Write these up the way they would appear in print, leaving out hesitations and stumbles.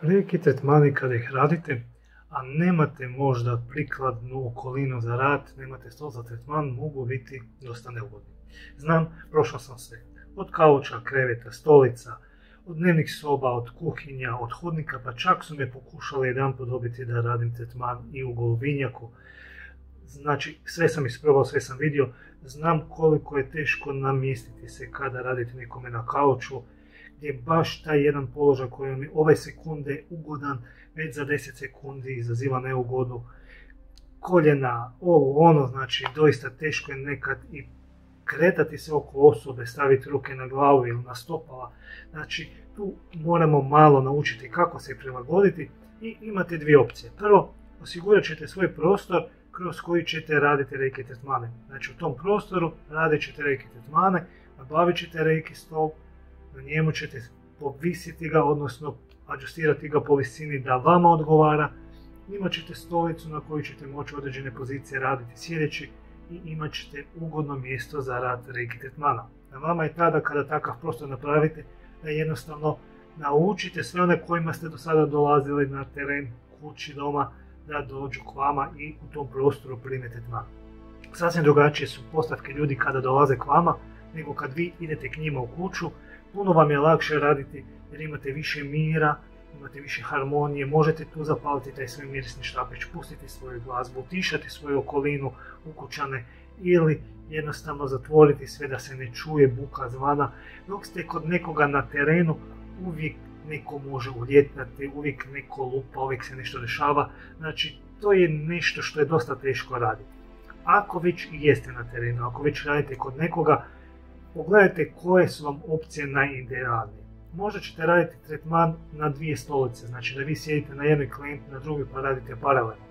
Reiki tretmani kada ih radite, a nemate možda prikladnu okolinu za rad, nemate stol za tretman, mogu biti dosta neugodni. Znam, prošao sam sve. Od kauča, kreveta, stolica, od dnevnih soba, od kuhinja, od hodnika, pa čak su me pokušali jedanput dobiti da radim tretman i u golovinjaku. Znači, sve sam isprobao, sve sam vidio. Znam koliko je teško namjestiti se kada radite nekome na kauču, gdje baš taj jedan položaj koji mi ove sekunde ugodan, već za 10 sekundi izaziva neugodu. Koljena, ovo, ono, znači doista teško je nekad i kretati se oko osobe, staviti ruke na glavu ili na stopala. Znači, tu moramo malo naučiti kako se prilagoditi i imate dvije opcije. Prvo, osigurat ćete svoj prostor kroz koji ćete raditi reiki tretmane. Znači, u tom prostoru radit ćete reiki tretmane, nabavit ćete reiki stol, na njemu ćete povisiti ga, odnosno adjustirati ga po visini da vama odgovara. Imat ćete stolicu na koju ćete moći određene pozicije raditi sjedeći i imat ćete ugodno mjesto za rad reiki tretmana. Na vama je tada kada takav prostor napravite da jednostavno naučite sve one kojima ste do sada dolazili na teren, kući, doma, da dođu k vama i u tom prostoru prime tretman. Sasvim drugačije su postavke ljudi kada dolaze k vama nego kad vi idete k njima u kuću. Puno vam je lakše raditi jer imate više mira, imate više harmonije, možete tu zapaliti taj svoj mirisni štapić, pustiti svoju glazbu, utišati svoju okolinu, ukućane ili jednostavno zatvoriti sve da se ne čuje buka zvana. Dok ste kod nekoga na terenu, uvijek neko može uljetati, uvijek neko lupa, uvijek se nešto dešava. Znači, to je nešto što je dosta teško raditi. Ako već i jeste na terenu, ako već radite kod nekoga, pogledajte koje su vam opcije najidealnije. Možda ćete raditi tretman na dvije stolice, znači da vi sjedite na jednoj klijent, na drugoj pa radite paralelno.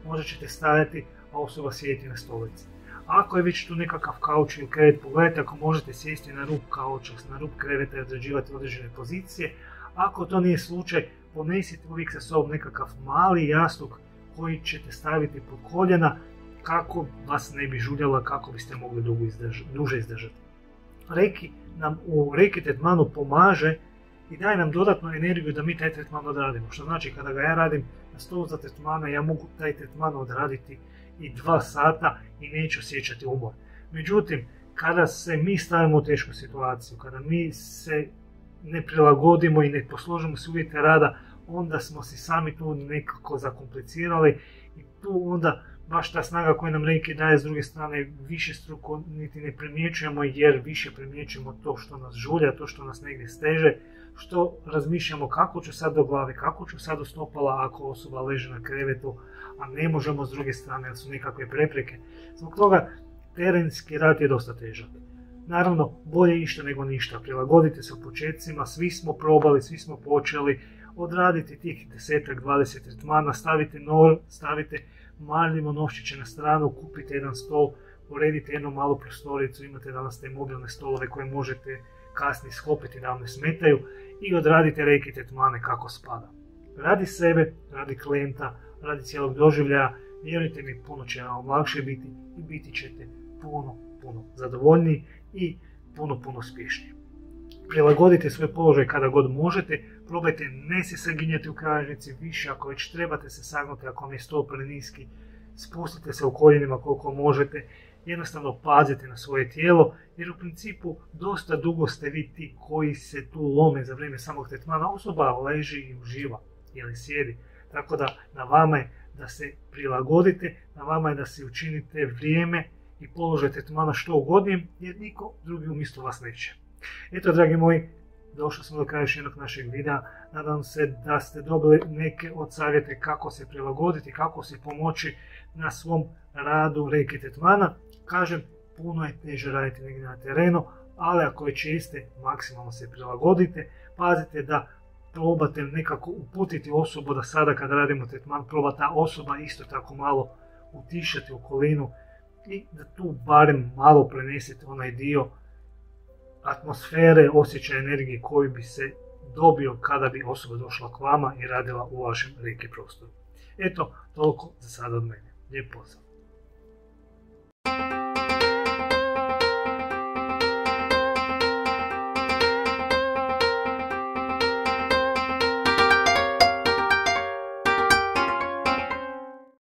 Možda ćete stajati, a osoba sjediti na stolici. Ako je već tu nekakav kauč ili krevet, pogledajte ako možete sjesti na rub kauča, na rub kreveta i određivati određene pozicije. Ako to nije slučaj, ponesite uvijek sa sobom nekakav mali jastuk koji ćete staviti pod koljena kako vas ne bi žuljala, kako biste mogli duže izdržati. Reiki nam u reiki tretmanu pomaže i daje nam dodatnu energiju da mi taj tretman odradimo. Što znači kada ga ja radim na stolu za tretmana, ja mogu taj tretman odraditi i 2 sata i neću osjećati umor. Međutim, kada se mi stavimo u tešku situaciju, kada mi se ne prilagodimo i ne posložimo se uvjete rada, onda smo si sami tu nekako zakomplicirali i tu onda baš ta snaga koju nam reiki daje s druge strane više struko niti ne primjećujemo jer više primjećujemo to što nas žulja, to što nas negdje steže, što razmišljamo kako ću sad do glave, kako ću sad do stopala ako osoba leži na krevetu, a ne možemo s druge strane jer su nekakve prepreke. Zbog toga terenski rad je dosta težak. Naravno, bolje išta nego ništa, prilagodite se u početcima, svi smo probali, svi smo počeli odraditi tih 10-20 tretmana, stavite marljivo novčiće na stranu, kupite jedan stol, uredite jednu malu prostoricu, imate danas te mobilne stolove koje možete kasnije sklopiti da vam ne smetaju i odradite reiki tretmane kako spada. Radi sebe, radi klijenta, radi cijelog doživljaja, vjerujte mi, puno će vam lakše biti i biti ćete puno zadovoljniji i puno uspješniji. Prilagodite svoj položaj kada god možete, probajte ne se saginjati u kralježnici više, ako već trebate se sagnuti, ako vam je stol preniski, spustite se u koljenima koliko možete, jednostavno pazite na svoje tijelo, jer u principu dosta dugo ste vi ti koji se tu lome za vrijeme samog tretmana, osoba leži i uživa ili sjedi, tako da na vama je da se prilagodite, na vama je da se učinite vrijeme i položaj tretmana što ugodnijem, jer niko drugi umjesto vas neće. Eto, dragi moji, došli smo do kraja još jednog našeg videa. Nadam se da ste dobili neke od savjete kako se prilagoditi, kako se pomoći na svom radu reiki tretmana. Kažem, puno je teže raditi negdje na terenu, ali ako već jeste, maksimalno se prilagodite. Pazite da probate nekako uputiti osobu da sada kada radimo tretman, proba ta osoba isto tako malo utišati okolinu i da tu barem malo prenesete onaj dio atmosfere, osjećaja energije koji bi se dobio kada bi osoba došla k vama i radila u vašem reiki prostoru. Eto, toliko za sada od mene. Lijep pozdrav!